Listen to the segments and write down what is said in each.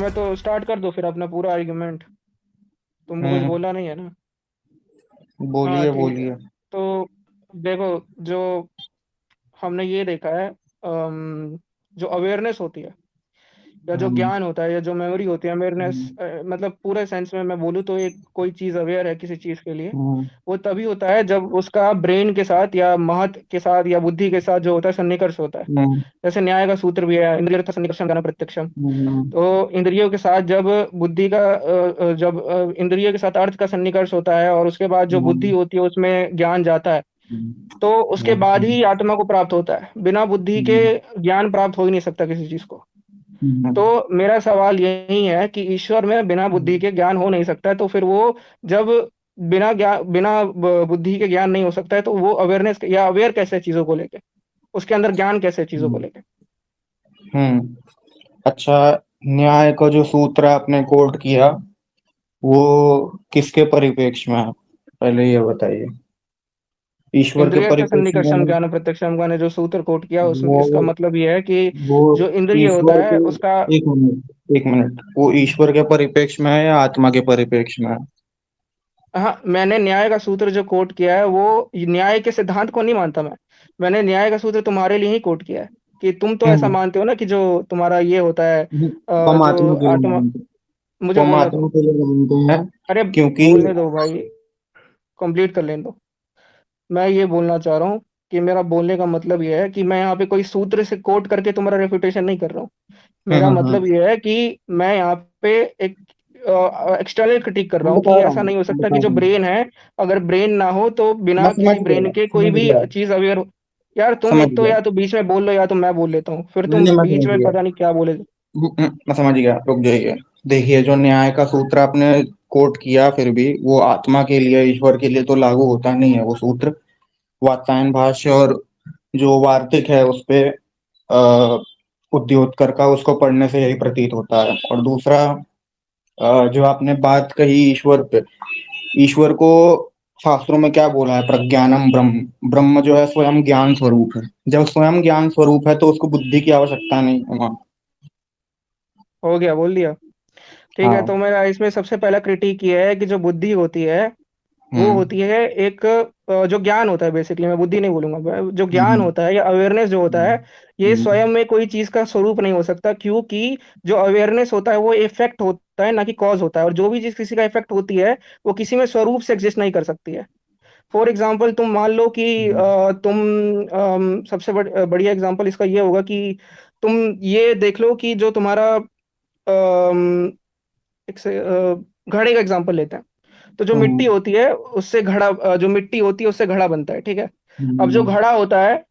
मैं तो स्टार्ट कर दूं फिर अपना पूरा आर्ग्यूमेंट। तुमको कुछ हम्म। बोला नहीं है ना? हाँ बोलिए ठीक है। बोलिए। तो देखो, जो हमने ये देखा है, जो अवेयरनेस होती है या जो हम्म। ज्ञान होता है या जो मेमोरी होती है, अवेयरनेस हम्म। मतलब पूरे सेंस में मैं बोलूँ तो एक कोई चीज़ अवेयर है किसी चीज़ के लिए, हम्म। वो तभी होता है जब उसका ब्रेन के साथ या महत के साथ या बुद्धि के साथ जो होता है सन्निकर्ष होता है। हम्म। जैसे न्याय का सूत्र भी है, इंद्रिय सन्निकर्षण ज्ञान प्रत्यक्षम। हम्म। तो इंद्रियों के साथ जब बुद्धि का जब इंद्रियों के साथ अर्थ का सन्निकर्ष होता है और उसके बाद जो बुद्धि हम्म। होती है उसमें ज्ञान जाता है, तो उसके बाद हम्म। ही आत्मा को प्राप्त होता है। बिना बुद्धि के हम्म। ज्ञान प्राप्त हो ही नहीं सकता किसी चीज को। हम्म। तो मेरा सवाल यही है कि ईश्वर में बिना बुद्धि के ज्ञान हो नहीं सकता है, तो फिर वो जब बुद्धि के ज्ञान नहीं हो सकता है, तो वो अवेयरनेस या अवेयर कैसे है चीजों को लेके, उसके अंदर ज्ञान कैसे है चीजों को लेके? हम्म। अच्छा, न्याय का जो सूत्र आपने कोट किया वो किसके परिप्रेक्ष्य में है, पहले ये बताइए। ईश्वर के इंद्रिय परिप्रेक्ष्य सन्निकर्षण में? ज्ञान प्रत्यक्षम का ने जो सूत्र कोट किया उसमें, वो इसका मतलब यह है कि वो जो इंद्रिय ईश्वर होता है के, उसका। एक मिनट, वो ईश्वर के परिप्रेक्ष्य में है या आत्मा के परिप्रेक्ष्य में है? हाँ, मैंने न्याय का सूत्र जो कोट किया है वो न्याय के सिद्धांत को नहीं मानता मैं। मैंने न्याय का सूत्र तुम्हारे लिए ही कोट किया है कि तुम तो ऐसा हम्म। मानते हो ना कि जो तुम्हारा ये होता है, हम जो आत्मा के लिए आत्मा। मानते मुझे हम बोलने आत्मा दो। के लिए मानते हैं अरे क्योंकि बोलने दो भाई, कंप्लीट कर लेने दो। मैं ये बोलना चाह रहा हूँ कि मेरा बोलने का मतलब ये है कि मैं यहाँ पे कोई सूत्र से कोट करके तुम्हारा रेपुटेशन नहीं कर रहा हूँ। मेरा हम्म। मतलब ये है कि मैं यहाँ पे एक एक्सटर्नल क्रिटिक कर रहा मैं हूँ बता कि रहा ऐसा हूँ, नहीं हो मैं सकता बता कि जो रहा हूँ। ब्रेन है, अगर ब्रेन ना हो तो मैं बिना समझ किसी ब्रेन गया, के कोई समझ भी गया, चीज अवेयर हो। यार तुम समझ एक तो गया। या तो बीच में बोल लो या तो मैं बोल लेता हूँ, फिर नहीं तुम नहीं, मैं बीच समझ में गया। पता नहीं क्या बोले। मैं समझ गया, रुक जाइए। देखिए, जो न्याय का सूत्र आपने कोट किया, फिर भी वो आत्मा के लिए, ईश्वर के लिए तो लागू होता नहीं है वो सूत्र। वात्सायन भाष्य और जो वार्तिक है उस पे उद्योतकर का, उसको पढ़ने से यही प्रतीत होता है। और दूसरा, जो आपने बात कही ईश्वर पे, ईश्वर को शास्त्रों में क्या बोला है? प्रज्ञानम ब्रह्म। ब्रह्म जो है स्वयं ज्ञान स्वरूप है। जब स्वयं ज्ञान स्वरूप है तो उसको बुद्धि की आवश्यकता नहीं है वहाँ। हो गया, बोल दिया। ठीक है, हाँ। तो मेरा इसमें सबसे पहला क्रिटिक ये है कि जो बुद्धि होती है वो हम्म। होती है एक जो ज्ञान होता है, बेसिकली मैं बुद्धि नहीं बोलूंगा, जो ज्ञान हम्म। होता है या अवेयरनेस जो होता है, ये हम्म। स्वयं में कोई चीज का स्वरूप नहीं हो सकता, क्योंकि जो अवेयरनेस होता है वो इफेक्ट होता है ना कि कॉज होता है, और जो भी चीज किसी का इफेक्ट होती है वो किसी में स्वरूप से एग्जिस्ट नहीं कर सकती है। फॉर एग्जाम्पल तुम मान लो कि तुम सबसे बढ़िया एग्जाम्पल इसका ये होगा कि तुम ये देख लो कि जो तुम्हारा एक से घड़े का एग्जांपल लेते हैं। तो जो मिट्टी हम्म। होती है उससे घड़ा, जो मिट्टी होती है उससे घड़ा बनता है, ठीक है। अब जो हम्म। घड़ा होता है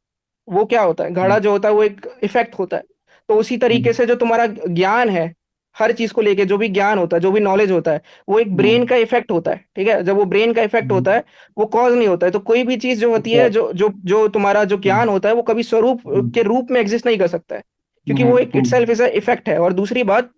वो क्या होता है? घड़ा जो होता है वो एक इफेक्ट होता है। तो उसी तरीके से जो तुम्हारा ज्ञान है, हर चीज को लेके जो भी ज्ञान होता है, जो भी नॉलेज होता है, वो एक ब्रेन हम्म। का इफेक्ट होता है, ठीक है। जब वो ब्रेन का इफेक्ट होता हम्म। है, वो कॉज नहीं होता है। तो कोई भी चीज जो होती है, जो जो जो तुम्हारा जो ज्ञान होता है, वो कभी स्वरूप के रूप में एग्जिस्ट नहीं कर सकता है, क्योंकि वो एक इटसेल्फ इज इफेक्ट है। और दूसरी बात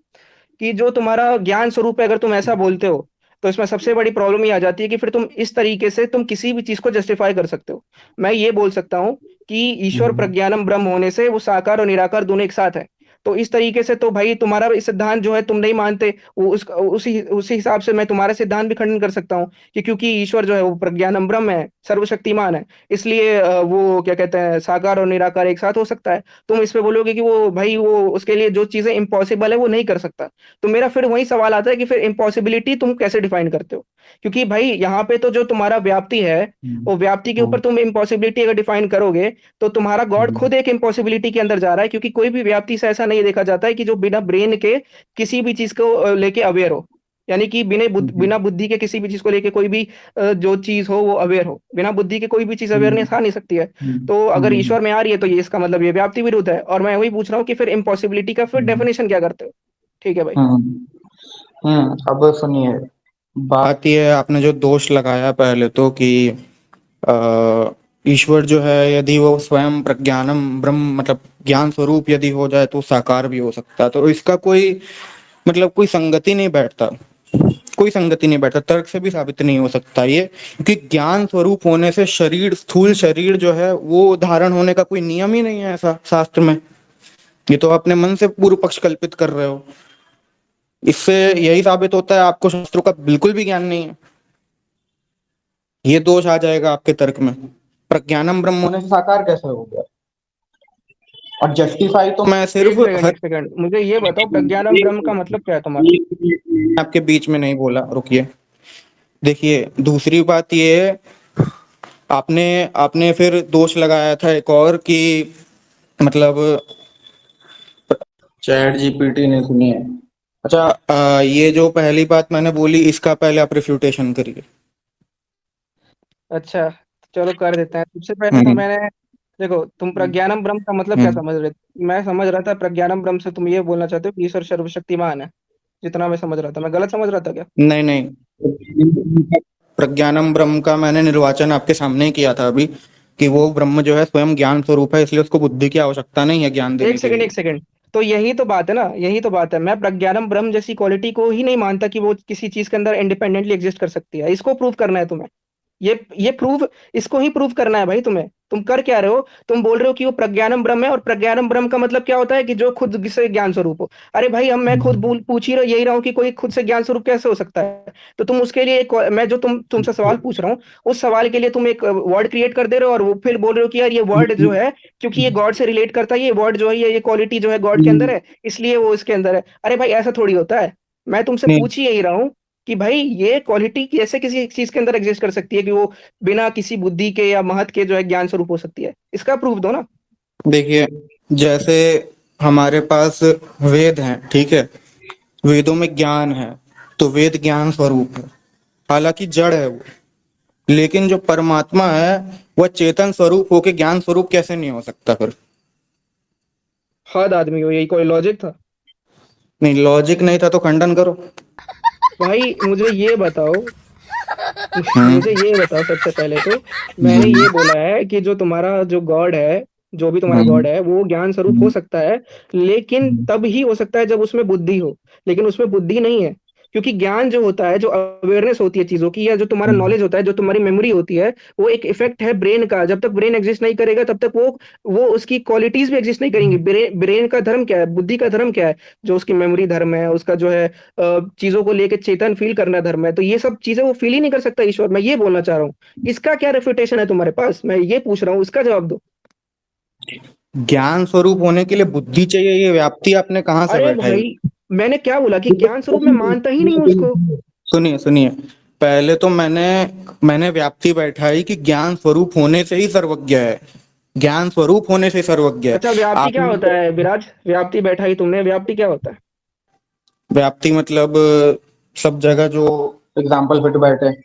कि जो तुम्हारा ज्ञान स्वरूप है, अगर तुम ऐसा बोलते हो, तो इसमें सबसे बड़ी प्रॉब्लम ये आ जाती है कि फिर तुम इस तरीके से तुम किसी भी चीज को जस्टिफाई कर सकते हो। मैं ये बोल सकता हूँ कि ईश्वर प्रज्ञानम ब्रह्म होने से वो साकार और निराकार दोनों एक साथ है। तो इस तरीके से तो भाई तुम्हारा इस सिद्धांत जो है तुम नहीं मानते, वो उसी उसी हिसाब से मैं तुम्हारा सिद्धांत भी खंडन कर सकता हूँ कि क्योंकि ईश्वर जो है वो प्रज्ञानम ब्रह्म है, सर्वशक्तिमान है, इसलिए वो क्या कहते हैं, साकार और निराकार एक साथ हो सकता है। तुम इस पे बोलोगे कि वो भाई वो उसके लिए जो चीजें इम्पॉसिबल है वो नहीं कर सकता। तो मेरा फिर वही सवाल आता है कि फिर इम्पॉसिबिलिटी तुम कैसे डिफाइन करते हो? क्योंकि भाई यहाँ पे तो जो तुम्हारा व्याप्ति है, वो व्याप्ति के ऊपर तुम इम्पॉसिबिलिटी अगर डिफाइन करोगे, तो तुम्हारा गॉड खुद एक इम्पॉसिबिलिटी के अंदर जा रहा है, क्योंकि कोई भी व्याप्ति से ऐसा नहीं देखा जाता है कि जो बिना ब्रेन के किसी भी चीज को लेके अवेयर हो। यानी कि बिना बुद्धि के किसी भी चीज को लेके कोई भी जो चीज हो वो अवेयर हो, बिना बुद्धि के कोई भी चीज अवेयरनेस आ नहीं सकती है। तो अगर ईश्वर में आ रही है तो ये इसका मतलब ये व्याप्ति विरुद्ध है, और मैं वही पूछ रहा हूँ कि फिर इम्पॉसिबिलिटी का फिर डेफिनेशन क्या करते हो? ठीक है भाई। अब सुनिए, बात यह है, आपने जो दोष लगाया पहले तो कि अ, ईश्वर जो है, यदि वो स्वयं प्रज्ञानम ब्रह्म मतलब ज्ञान स्वरूप यदि हो जाए तो साकार भी हो सकता है, तो इसका कोई मतलब कोई संगति नहीं बैठता। कोई संगति नहीं बैठता, तर्क से भी साबित नहीं हो सकता ये, क्योंकि ज्ञान स्वरूप होने से शरीर, स्थूल शरीर जो है वो धारण होने का कोई नियम ही नहीं है ऐसा शास्त्र में। ये तो अपने मन से पूर्व पक्ष कल्पित कर रहे हो। इससे यही साबित होता है आपको शास्त्रों का बिल्कुल भी ज्ञान नहीं है। ये दोष आ जाएगा आपके तर्क में। प्रज्ञानम ब्रह्म होने से साकार कैसे हो गया? और जस्टिफाई तो मैं सिर्फ हर एक सेकंड, मुझे ये बताओ प्रज्ञानम ब्रह्म का मतलब क्या है तुम्हारा? आपके बीच में नहीं बोला, रुकिए। देखिए, दूसरी बात ये है, आपने आपने फिर दोष लगाया था एक और कि मतलब चैट जीपीटी ने सुनी है। अच्छा, ये जो पहली बात मैंने बोली इसका पहले आप रिफ्यूटेशन करिए। अच्छा, चलो कर देते हैं। सबसे पहले तो हम्म मैंने, देखो तुम प्रज्ञानम ब्रह्म का मतलब क्या हम्म समझ रहे थे? मैं समझ रहा था प्रज्ञानम ब्रह्म से तुम ये बोलना चाहते हो कि ईश्वर सर्वशक्तिमान है, जितना मैं समझ रहा था। मैं गलत समझ रहा था क्या? नहीं नहीं, प्रज्ञानम ब्रह्म का मैंने निर्वाचन आपके सामने ही किया था अभी, कि वो ब्रह्म जो है स्वयं ज्ञान स्वरूप है, इसलिए उसको बुद्धि की आवश्यकता नहीं है ज्ञान देने एक के सेकंड, लिए। एक सेकंड। तो यही तो बात है ना, यही तो बात है। मैं प्रज्ञानम ब्रह्म जैसी क्वालिटी को ही नहीं मानता कि वो किसी चीज के अंदर इंडिपेंडेंटली एग्जिस्ट कर सकती है। इसको प्रूव करना है तुम्हें। ये प्रूव, इसको ही प्रूव करना है भाई तुम्हें। तुम कर क्या रहे हो? तुम बोल रहे हो कि वो प्रज्ञानम ब्रह्म है, और प्रज्ञानम ब्रह्म का मतलब क्या होता है कि जो खुद से ज्ञान स्वरूप हो। अरे भाई, हम मैं खुद पूछ ही यही रहा हूँ कि कोई खुद से ज्ञान स्वरूप कैसे हो सकता है? तो तुम उसके लिए एक, मैं जो तुमसे सवाल पूछ रहा हूँ, उस सवाल के लिए तुम एक वर्ड क्रिएट कर दे रहे हो, और वो फिर बोल रहे हो कि यार ये वर्ड जो है, क्योंकि ये गॉड से रिलेट करता है, ये वर्ड जो है, ये क्वालिटी जो है गॉड के अंदर है, इसलिए वो इसके अंदर है। अरे भाई, ऐसा थोड़ी होता है। मैं तुमसे नहीं, पूछ ही यही रहा हूँ कि भाई ये क्वालिटी कैसे किसी चीज के अंदर एग्जिस्ट कर सकती है कि वो बिना किसी बुद्धि के या महत के जो है ज्ञान स्वरूप हो सकती है? इसका प्रूफ दो ना। देखिए, जैसे हमारे पास वेद हैं, ठीक है, वेदों में ज्ञान है, तो वेद ज्ञान स्वरूप है, हालांकि जड़ है वो। लेकिन जो परमात्मा है वह चेतन स्वरूप होके ज्ञान स्वरूप कैसे नहीं हो सकता फिर? हद आदमी हो, यही कोई लॉजिक था? नहीं, लॉजिक नहीं था तो खंडन करो। भाई मुझे ये बताओ, हम्म मुझे ये बताओ सबसे पहले तो, मैंने हम्म ये बोला है कि जो तुम्हारा जो गॉड है, जो भी तुम्हारा हम्म गॉड है, वो ज्ञान स्वरूप हो हम्म सकता है, लेकिन तब ही हो सकता है जब उसमें बुद्धि हो। लेकिन उसमें बुद्धि नहीं है, क्योंकि ज्ञान जो होता है, जो अवेयरनेस होती है चीजों की, या जो तुम्हारा नॉलेज होता है, जो तुम्हारी मेमोरी होती है, वो एक इफेक्ट है ब्रेन का। जब तक ब्रेन एग्जिस्ट नहीं करेगा तब तक वो उसकी क्वालिटीज भी एग्जिस्ट नहीं करेंगी। ब्रेन का धर्म क्या है? बुद्धि का धर्म क्या है? जो उसकी मेमोरी धर्म है, उसका जो है चीजों को लेके चेतन फील करना धर्म है। तो ये सब चीजें वो फील ही नहीं कर सकता ईश्वर। मैं ये बोलना चाह रहा हूँ। इसका क्या रेफुटेशन है तुम्हारे पास? मैं ये पूछ रहा हूँ, इसका जवाब दो। ज्ञान स्वरूप होने के लिए बुद्धि चाहिए, ये व्याप्ति आपने कहाँ से अरे बैठाई? भाई, मैंने क्या बोला कि ज्ञान स्वरूप मैं मानता ही नहीं हूँ उसको। सुनिए सुनिए, पहले तो मैंने व्याप्ति बैठाई कि ज्ञान स्वरूप होने से ही सर्वज्ञ है, ज्ञान स्वरूप होने से सर्वज्ञ है। अच्छा, व्याप्ति क्या होता आपने है विराज? व्याप्ति बैठा ही तुमने, व्याप्ति क्या होता है? व्याप्ति मतलब सब जगह जो एग्जाम्पल फिट बैठे।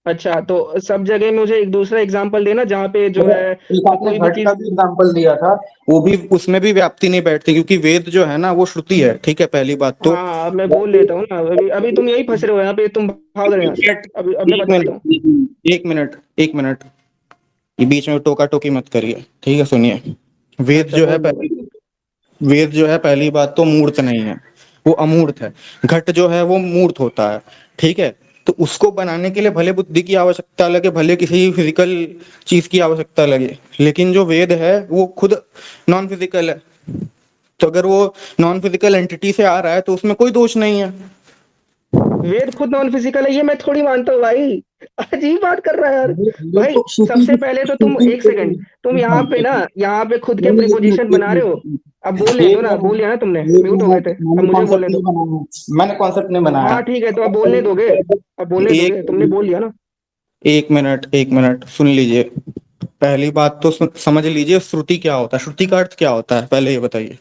अच्छा, तो सब जगह मुझे एक दूसरा एग्जांपल देना जहाँ पे जो मतलब है एक आपने कोई भी घट का चीज। भी एग्जाम्पल दिया था, वो भी, उसमें भी व्याप्ति नहीं बैठती, क्योंकि वेद जो है ना वो श्रुति है, ठीक है, पहली बात तो। हाँ हाँ, अब मैं बोल लेता हूँ ना। अभी अभी तुम यही फंस रहे हो यहाँ पे, तुम भाग रहे हो यहाँ से। अब मैं एक बताता हूँ। मिनट, एक मिनट, एक मिनट, ये बीच में टोका टोकी मत करिए, ठीक है, सुनिए। वेद अच्छा, जो है बोल दो भाई। पहली वेद जो है पहली बात तो मूर्त नहीं है, वो अमूर्त है। घट जो है वो मूर्त होता है, ठीक है। तो उसको बनाने के लिए भले बुद्धि की आवश्यकता लगे, भले किसी फिजिकल चीज की आवश्यकता लगे, लेकिन जो वेद है वो खुद नॉन फिजिकल है। तो अगर वो नॉन फिजिकल एंटिटी से आ रहा है तो उसमें कोई दोष नहीं है। वेद खुद नॉन फिजिकल है, ये मैं थोड़ी मानता हूँ भाई। अजीब बात कर रहा है यार। ये भाई तो श्रुति सबसे पहले तो तुम, एक सेकंड, तुम यहाँ पे ना, यहाँ पे खुद के प्रिपोजिशन बना रहे हो। अब बोलने दो ना, बोल लिया ना तुमने, म्यूट हो गए थे, अब मैंने मुझे बोलने कॉन्सेप्ट नहीं दो। बनाया, मैंने कॉन्सेप्ट नहीं बनाया। हाँ ठीक है, तो अब बोलने दोगे? अब बोलने दोगे? तुमने एक बोल लिया ना। एक मिनट, एक मिनट, सुन लीजिए। पहली बात तो समझ लीजिए श्रुति क्या होता है, श्रुति का अर्थ क्या होता है, पहले ये बताइए।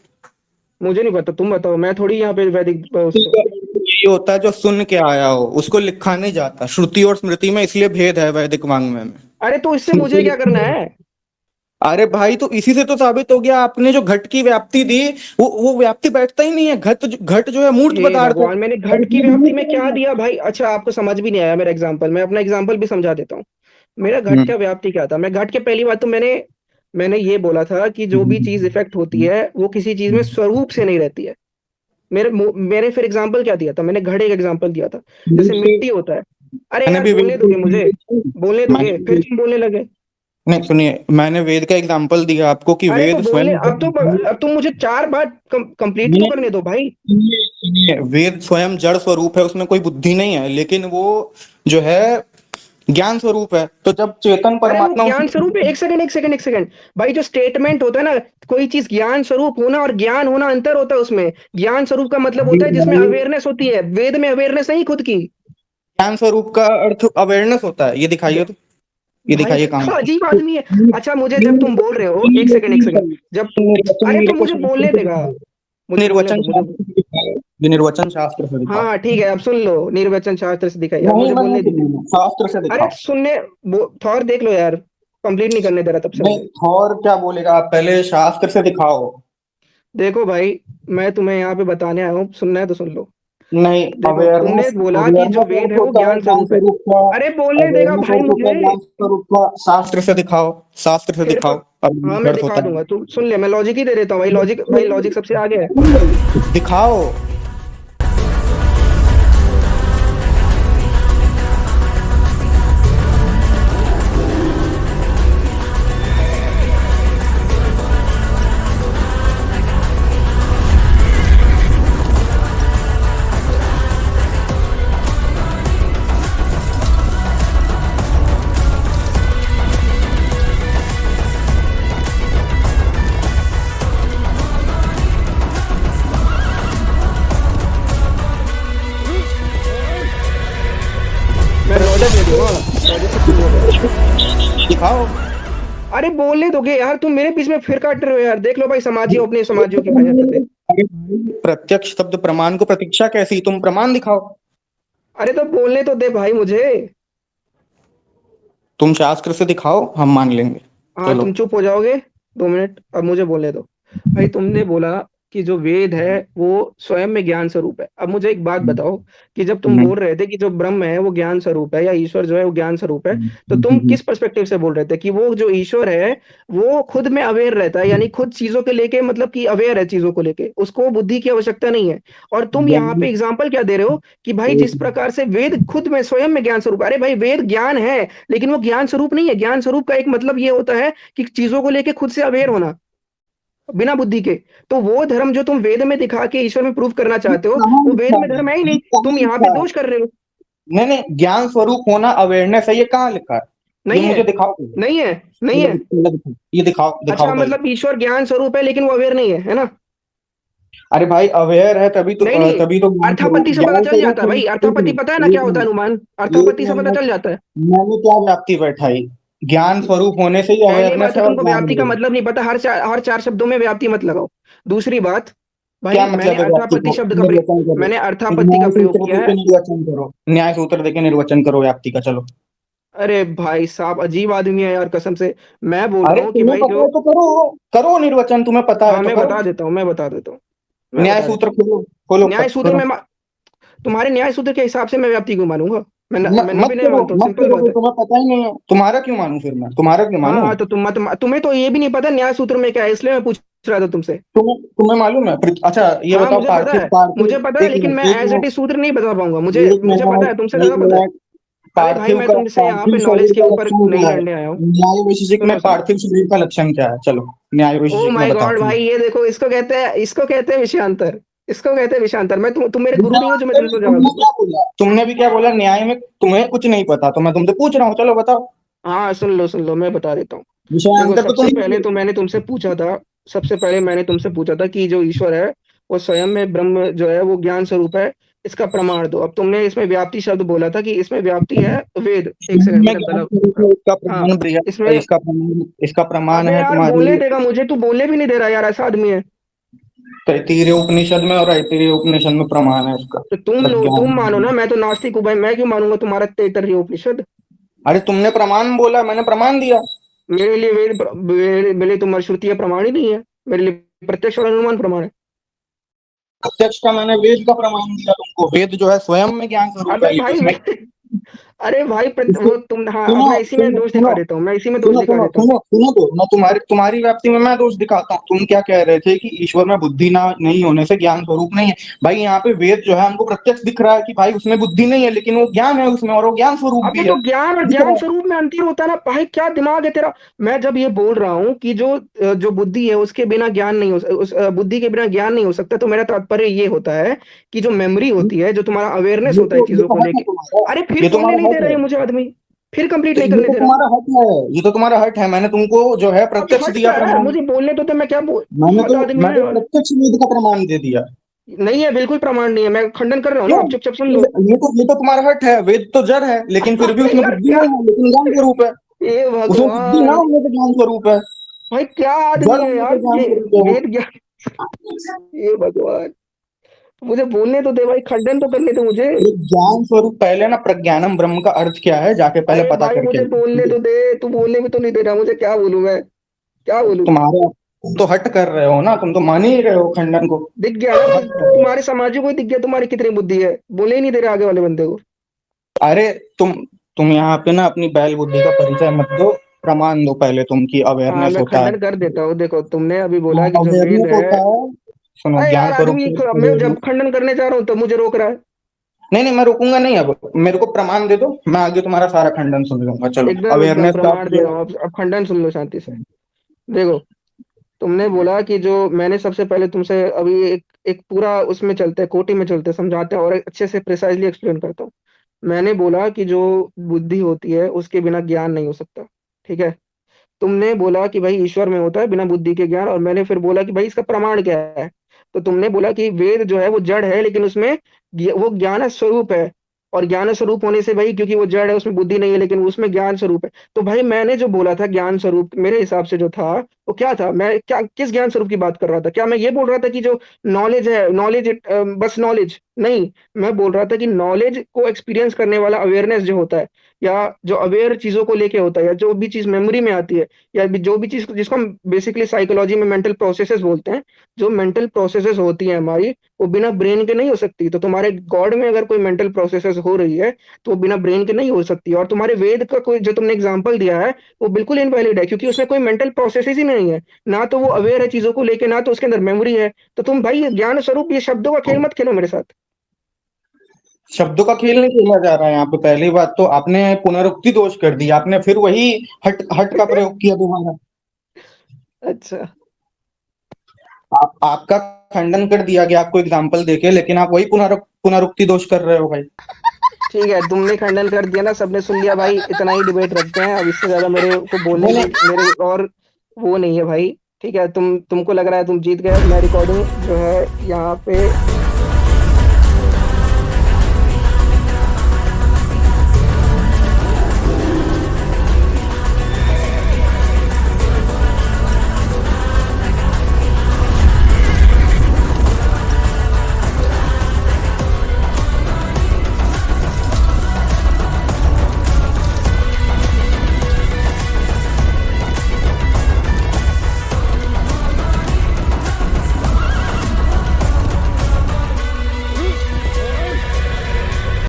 मुझे नहीं पता, तुम बताओ। मैं थोड़ी यहाँ पे वैदिक श्रुति उसको। का अर्थ ये होता है जो सुन के आया हो, उसको लिखा नहीं जाता। श्रुति और स्मृति में इसलिए भेद है वैदिक वाङ्मय में। अरे तो इससे स्मृति मुझे क्या करना लिखी है। है? अरे भाई, तो इसी से तो साबित हो गया, आपने जो घट की व्याप्ति दी, वो व्याप्ति बैठता ही नहीं है। घट जो है मूर्त हे पदार्थ है, भगवान, मैंने और घट की घट व्याप्ति मूर्त में क्या नहीं है। दिया भाई? अच्छा, आपको समझ भी नहीं आया मेरा एग्जांपल। मैं अपना एग्जांपल भी समझा देता हूँ। मेरा घट हम्म का व्याप्ति क्या था? मैं घट के, पहली बात तो मैंने ये बोला था कि जो भी चीज इफेक्ट होती है वो किसी चीज में स्वरूप से नहीं रहती है। मेरे फिर एग्जांपल क्या दिया था? मैंने घड़े का एग्जांपल दिया था। जैसे मूर्त से मिट्टी होता है। अरे मैंने यार, भी बोलने दोगे मुझे? बोलने दोगे? फिर मैंने तुम बोलने लगे। नहीं, सुनिए, मैंने वेद का एग्जाम्पल दिया आपको कि अरे तो वेद बोलने, स्वयं। अब तुम मुझे चार बार कंप्लीट तो मैंने करने दो भाई। वेद स्वयं जड़ स्वरूप है, उसमें कोई बुद्धि नहीं है, लेकिन वो जो है ज्ञान स्वरूप है। तो जब चेतन अरे वो परमात्मा ज्ञान स्वरूप है, एक सेकंड एक सेकंड एक सेकंड भाई, जो स्टेटमेंट होता है ना, कोई चीज ज्ञान स्वरूप होना और ज्ञान होना अंतर होता है उसमें। ज्ञान स्वरूप का मतलब होता है जिसमें अवेयरनेस होती है, वेद में अवेयरनेस नहीं खुद की। ज्ञान स्वरूप का अर्थ अवेयरनेस होता है, ये दिखाइए तो, ये भाई दिखाइए कहाँ तो पे? अजीब आदमी है। अच्छा मुझे जब तुम बोल रहे हो, एक सेकंड एक सेकंड, जब निर्वचन अरे तो मेरे को मुझे शास्त्र बोलने से देगा, दिखाओ। मुझे बोलने निर्वचन दो मुझे। शास्त्र से दिखाओ, ये निर्वचन शास्त्र से हाँ दिखाओ। हाँ ठीक है, अब सुन लो, निर्वचन शास्त्र से दिखाइए, अब नहीं, मुझे मैं नहीं बोलने दीजिए। सुनूंगा, शास्त्र से अरे दिखाओ। सुनने, थोड़ा देख लो यार, कंप्लीट नहीं करने दे रहा तब से नहीं, मुझे। और क्या बोलेगा, आप पहले शास्त्र से दिखाओ। देखो भाई, मैं तुम्हें यहाँ पे बताने आया हूँ, सुनना है तो सुन लो। नहीं, देखो तुमने अवेयरनेस, बोला कि जो अवेयरनेस वेद अर्थ है वो होता है ज्ञान ज्ञान स्वरूप है। स्वरूप का। अरे बोलने देगा अवेयरनेस भाई अर्थ होता है मुझे। ज्ञान स्वरूप का। शास्त्र से दिखाओ, शास्त्र से फिर दिखाओ, हाँ अवेयरनेस मैं अर्थ दिखा होता दूंगा, तू सुन ले, मैं लॉजिक ही दे देता हूँ भाई, लॉजिक भाई, लॉजिक सबसे आगे है। है। दिखाओ। मैं लॉजिक दे दूंगा, लॉजिक से प्रूव हो जाएगा। दिखाओ। अरे बोलने दोगे यार, तुम मेरे बीच में फिर काट रहे हो यार, देख लो भाई, समाजियों अपने समाजियों की भाई हरकतें। अरे भाई, प्रत्यक्ष शब्द प्रमाण को प्रतीक्षा कैसी, तुम प्रमाण दिखाओ। अरे तो बोलने तो दे भाई मुझे। तुम शास्त्र से दिखाओ, हम मान लेंगे। हाँ चलो। तुम चुप हो जाओगे 2 मिनट, अब मुझे बोलने दो। भाई तुमने बोला कि जो वेद है वो स्वयं में ज्ञान स्वरूप है। अब मुझे एक बात बताओ, कि जब तुम बोल रहे थे कि जो ब्रह्म है वो ज्ञान स्वरूप है, या ईश्वर जो है वो ज्ञान स्वरूप है, तो तुम किस पर्सपेक्टिव से बोल रहे थे कि वो जो ईश्वर है वो खुद में अवेयर रहता है, यानी खुद चीजों के लेके, मतलब कि अवेयर है चीजों को लेके, उसको बुद्धि की आवश्यकता नहीं है। और तुम यहाँ पे एग्जाम्पल क्या दे रहे हो कि भाई जिस प्रकार से वेद खुद में स्वयं में ज्ञान स्वरूप, अरे भाई वेद ज्ञान है, लेकिन वो ज्ञान स्वरूप नहीं है। ज्ञान स्वरूप का एक मतलब ये होता है कि चीजों को लेके खुद से अवेयर होना, बिना बुद्धि के। तो वो धर्म जो तुम वेद में दिखा के ईश्वर में प्रूव करना चाहते हो, कहाँ वो वेद लिखा में है? धर्म है ही ये नहीं, कहाँ तुम यहाँ पे लिखा है? दोष कर रहे हो। नहीं नहीं, ज्ञान स्वरूप होना अवेयरनेस है, ये कहाँ लिखा है? ये नहीं है, मुझे दिखाओ पहले। नहीं है, नहीं है। ये दिखाओ, दिखाओ अच्छा पहले। मतलब ईश्वर ज्ञान स्वरूप है लेकिन वो अवेयर नहीं है ना? अरे भाई, अवेयर है तभी तो नहीं नहीं, तभी तो ज्ञान स्वरूप, अर्थापत्ति से पता ज्ञान चल स्वरूप जाता है भाई, अर्थापत्ति पता है ना क्या होता है, अनुमान एक अर्थापत्ति से पता मिनट। चल जाता है। मैंने क्या व्याप्ति बैठाई? ज्ञान स्वरूप होने से ही पहली अवेयरनेस बात तो है और तुमको ज्ञान व्याप्ति का है। मतलब नहीं पता, हर चार शब्दों में व्याप्ति मत लगाओ। दूसरी बात, क्या भाई मैंने मतलब है व्याप्ति अर्थापत्ति को? शब्द का निर्वचन करो। मैंने एक अर्थापत्ति का न्याय प्रयोग सूत्र किया देके है। निर्वचन करो, न्याय सूत्र देके निर्वचन करो व्याप्ति का, चलो। अरे भाई साहब अजीब आदमी है यार, कसम से। मैं बोल रहा अरे हूँ कि तुम्हें भाई पता जो, है तो करो, करो निर्वचन, तुम्हें पता है हाँ तो मैं करो। बता देता हूँ, मैं बता देता हूँ, मैं न्याय बता देता सूत्र हूँ। खोलो, खोलो न्याय सूत्र करो। में तुम्हारे न्याय सूत्र के हिसाब से मैं व्याप्ति क्यों मानूंगा? मैं मत भी नहीं करो, मानता हूँ, मत सिंपल करो, बात फिर है। तुम्हें पता ही नहीं है, तुम्हारा क्यों मानूं, फिर मैं तुम्हारा क्यों हाँ मानूं? हाँ, तो तुम्हें तो ये भी नहीं पता न्याय सूत्र में क्या है, इसलिए मैं पूछ रहा था तुमसे। तुम्हें तुम्हें मालूम है? अच्छा ये हाँ बताओ, मुझे पता पार्थिव है, मुझे पता पार्थिव, है, एक लेकिन मैं मिनट, एक एज इट मिनट, इज सूत्र नहीं बता पाऊंगा, मुझे एक मुझे पता है, तुमसे मिनट, एक ज्यादा पता है। मिनट। अरे भाई पार्थिव मैं का, तुमसे यहाँ पार्थिव पे नॉलेज शरीर के का ऊपर लक्षण नहीं क्या है? लड़ने आया हूँ। न्याय वैशेषिक में सुनो सुनो, पार्थिव शरीर का लक्षण क्या है? चलो, न्याय ओ वैशेषिक में माय गॉड बताते हैं। भाई, ये देखो, इसको कहते हैं विषयांतर, इसको कहते हैं विषयांतर। तुम मेरे गुरु नहीं हो जो मैं विषयांतर में तुमसे जवाब तुमने दूंगा। क्या बोला? तुमने भी क्या बोला? न्याय में तुम्हें कुछ नहीं पता, तो मैं तुमसे पूछ रहा हूँ, चलो बताओ। हाँ सुन लो मैं बता देता हूँ। देखो विषयांतर तो सबसे तुम। पहले तो मैंने तुमसे पूछा था, सबसे पहले मैंने तुमसे पूछा था कि जो ईश्वर है वो स्वयं में ब्रह्म जो है वो ज्ञान स्वरूप है, इसका प्रमाण दो। अब तुमने इसमें व्याप्ति शब्द बोला था कि इसमें व्याप्ति है वेद, एक सेकंड में मैंने ज्ञान गलत, स्वरूप है, इसका हाँ प्रमाण इसमें, इसका प्रमाण अबे है यार बोलने तुम्हारी देगा मुझे, तू बोलने भी नहीं दे रहा यार, ऐसा आदमी है। तैत्तिरीय उपनिषद में, और ऐत्तिरीय उपनिषद में प्रमाण है उसका, तो तुम प्रज्ञान। मानो ना, मैं तो नास्तिक हूँ भाई, मैं क्यों मानूंगा तुम्हारा तैत्तरीय उपनिषद? अरे तुमने प्रमाण बोला, मैंने प्रमाण दिया। मेरे लिए मेरे लिए तुम्हारी श्रुतियाँ प्रमाण ही नहीं है, मेरे लिए प्रत्यक्ष और अनुमान प्रमाण है। प्रत्यक्ष का मैंने वेद का प्रमाण दिया तुमको, वेद जो है स्वयं में ज्ञान स्वरूप अबे है, ये भाई उसमें अरे भाई इसको वो तुम, हाँ अब सुनो मैं इसी में सुनो दोष दिखा सुनो देता हूँ, मैं इसी में दोष सुनो दिखा सुनो देता हूँ। सुनो सुनो तो मैं तुम्हारी व्याप्ति में मैं दोष दिखाता हूँ। तुम क्या कह रहे थे कि ईश्वर में बुद्धि ना नहीं होने से ज्ञान स्वरूप नहीं है। भाई यहाँ पे वेद जो है हमको प्रत्यक्ष दिख रहा है कि भाई उसमें बुद्धि नहीं है, लेकिन वो ज्ञान है उसमें, और वो ज्ञान स्वरूप अबे भी तो है, ज्ञान और दिख ज्ञान रहा है। स्वरूप में अंतर होता है ना भाई, क्या दिमाग है तेरा। मैं जब ये बोल रहा हूँ कि जो बुद्धि है उसके बिना ज्ञान नहीं हो, उस बुद्धि के बिना ज्ञान नहीं हो सकता, तो मेरा तात्पर्य ये होता है कि जो मेमोरी होती है, जो तुम्हारा अवेयरनेस होता है ये चीजों तो को हट है लेके। तुम्हारा। अरे फिर ये बोलने तुम्हारा नहीं दे हट रहा है। है मुझे आदमी, फिर कंप्लीट तो नहीं ये करने तो दे रहा। तुम्हारा हट है, ये तो तुम्हारा हट है। मैंने तुमको जो है अब प्रत्यक्ष हट दिया क्या है, प्रमाण। मुझे बोलने तो मैं क्या बोल, मैंने हद तो आदमी है मैंने यार। प्रत्यक्ष वेद का प्रमाण दे दिया। नहीं है, बिल्कुल प्रमाण नहीं है, मैं खंडन कर रहा हूँ ना, क्यों? आप चुपचाप सुन लो। ये तो तुम्हारा हट है। वेद तो जड़ है, लेकिन फिर भी अरे उसमें यार बुद्धि क्या, नहीं है, लेकिन ज्ञान स्वरूप है। हे उसमें बुद्धि ना भगवान, होने से ज्ञान स्वरूप है। भाई क्या जड़ आदमी है होने से यार ज्ञान ये, स्वरूप है वो। वेद ज्ञान, हे भगवान। मुझे बोलने तो दे भाई, खंडन तो करने दो मुझे। ये ज्ञान स्वरूप, पहले ना प्रज्ञानम ब्रह्म का अर्थ क्या है जाके पहले अरे पता भाई करके मुझे बोलने आओ। तो दे, तू बोलने भी तो नहीं दे रहा मुझे, क्या बोलूं मैं, क्या बोलूं। तुम्हारे तुम तो हट कर रहे हो ना, तुम तो मान ही रहे हो खंडन को। दिख गया ना, हट कर रहे हो। तुम्हारे समाज को ही दिख गया तुम्हारी कितनी बुद्धि है, बोले ही नहीं दे रहे आगे वाले बंदे को। अरे तुम यहाँ पे ना अपनी बैल बुद्धि का परिचय मत दो। प्रमाण दो पहले तुम की हाँ अवेयरनेस मैं होता है। खंडन कर देता हूँ, देखो तुमने अभी बोला कि जो वेद अवेयरनेस है। होता है। सुनो, अरे ज्ञान यार स्वरूप आदमी से मैं जब अवेयरनेस। खंडन करने जा रहा हूँ तो मुझे रोक रहा है। नहीं नहीं, मैं रुकूंगा नहीं। अब मेरे को प्रमाण दे दो, मैं आगे तुम्हारा सारा खंडन सुन लूंगा। चलो, एकदम एकदम अवेयरनेस का अर्थ प्रमाण दे जो रहा हूँ, अब खंडन सुन लो शांति से। देखो, तुमने बोला कि जो मैंने सबसे पहले तुमसे अभी एक पूरा उसमें चलते हैं, कोटि में चलते हैं, समझाते हैं और अच्छे से प्रिसाइजली एक्सप्लेन करता हूँ। मैंने बोला कि जो बुद्धि होती है उसके बिना ज्ञान नहीं हो सकता, ठीक है। तुमने बोला कि भाई ईश्वर में होता है बिना बुद्धि के ज्ञान, और मैंने फिर बोला कि भाई इसका प्रमाण क्या है। तो तुमने बोला कि वेद जो है वो जड़ है, लेकिन उसमें वो ज्ञान स्वरूप है। और ज्ञान स्वरूप होने से भाई, क्योंकि वो जड़ है उसमें बुद्धि नहीं है, लेकिन उसमें ज्ञान स्वरूप है। तो भाई मैंने जो बोला था ज्ञान स्वरूप, मेरे हिसाब से जो था वो क्या था, मैं क्या किस ज्ञान स्वरूप की बात कर रहा था, क्या मैं ये बोल रहा था कि जो नॉलेज है, नॉलेज बस नॉलेज नहीं। मैं बोल रहा था कि नॉलेज को एक्सपीरियंस करने वाला अवेयरनेस जो होता है, या जो अवेयर चीजों को लेके होता है, या जो भी चीज मेमोरी में आती है, या जो भी चीज जिसको हम बेसिकली साइकोलॉजी में मेंटल प्रोसेसेस बोलते हैं, जो मेंटल प्रोसेसेस होती है हमारी, वो बिना ब्रेन के नहीं हो सकती। तो तुम्हारे गॉड में अगर कोई मेंटल प्रोसेसेस हो रही है, तो वो बिना ब्रेन के नहीं हो सकती। और तुम्हारे वेद का कोई जो तुमने एग्जांपल दिया है, वो बिल्कुल इनवैलिड है, क्योंकि उसमें कोई मेंटल प्रोसेसेस ही नहीं है। ना तो वो अवेयर है चीजों को लेके, ना तो उसके अंदर मेमोरी है। तो तुम भाई ज्ञान स्वरूप ये शब्दों का खेल मत खेलो मेरे साथ। शब्दों का खेल नहीं खेला जा रहा है यहाँ पे। पहली बात तो आपने पुनरुक्ति दोष कर दी, आपने फिर वही हट हट का प्रयोग किया दोबारा। अच्छा आपका खंडन कर दिया गया आपको एग्जाम्पल देके, लेकिन आप वही पुनरुक्ति दोष कर रहे हो भाई। ठीक है, तुमने खंडन कर दिया ना, सबने सुन लिया भाई, इतना ही डिबेट रखते हैं, अब इससे ज्यादा मेरे को बोलने नहीं की नहीं, मेरे और वो नहीं है भाई। ठीक है, तुमको लग रहा है तुम जीत गए, मैं रिकॉर्डिंग जो है यहाँ पे